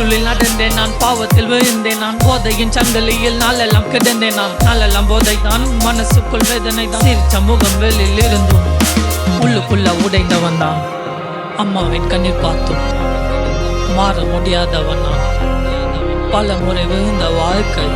இருளில் நடந்தேன் நான், பாவத்தில் விழுந்தேன் நான், போதையின் சங்கலியில் நாளெல்லாம் கிடந்தேன் நான். நாளெல்லாம் போதை தான், மனசுக்குள் வேதனை தான். சிரிச்ச முகம் வெளியில் இருந்தும் உள்ளுக்குள்ள உடைந்தவன் தான். அம்மாவின் கண்ணீர் பார்த்தும் மாற முடியாதவன் நான். பல முறை விழுந்த வாழ்க்கை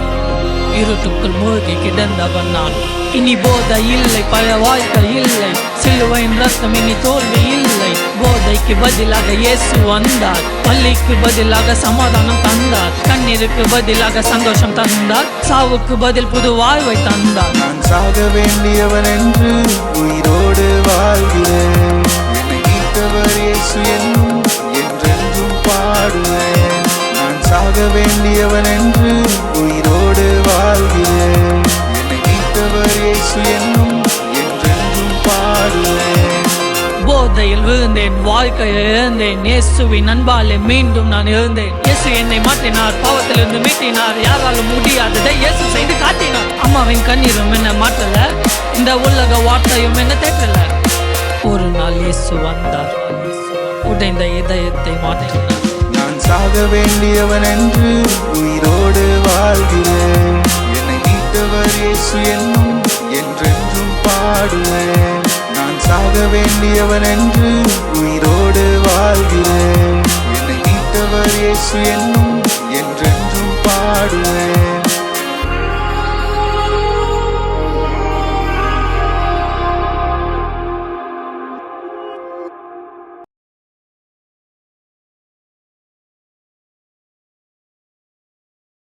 இருட்டுக்குள் மூழ்கி கிடந்தவன் நான். இனி போதை இல்லை, பழைய வாழ்க்கை இல்லை, சிலுவையின் ரத்தம் இனி தோல்வி இல்லை. போதைக்கு பதிலாக இயேசு வந்தார், பள்ளிக்கு பதிலாக சமாதானம் தந்தார், கண்ணீருக்கு பதிலாக சந்தோஷம் தந்தார், சாவுக்கு பதில் புது வாழ்வை தந்தார். நான் சாக வேண்டியவன் என்று உயிரோடு வாழ்கிறேன், என்னை மீட்டவர் இயேசு என்னும் என்றென்றும் பாடுவேன். நான் சாக வேண்டியவன் என்று உயிரோடு வாழ்கிறேன், என்னை மீட்டவர் இயேசு என்னும் என்றென்றும் பாடுவேன். போதையில் விழுந்தேன், வாழ்க்கையை இழந்தேன், இயேசுவின் அன்பாலே மீண்டும் நான் எழுந்தேன். இயேசு என்னை மாற்றினார், பாவத்திலிருந்து மீட்டினார், யாராலும் முடியாததை இயேசு செய்து காட்டினார். அம்மாவின் கண்ணீரும் என்ன மாற்றல, இந்த உலக வார்த்தையும் என்ன தேற்றல. ஒரு நாள் இயேசு வந்தார், உடைந்த இதயத்தை மாற்றினார். நான் சாக வேண்டியவன் என்று உயிரோடு வாழ்கிறேன், என்னை மீட்டவர் இயேசு என்னும் என்றென்றும் பாடுவேன். நான் சாக வேண்டியவன் என்று உயிரோடு வாழ்கிறேன், என்னை மீட்டவர் இயேசு என்னும் என்றென்றும் பாடுவேன்.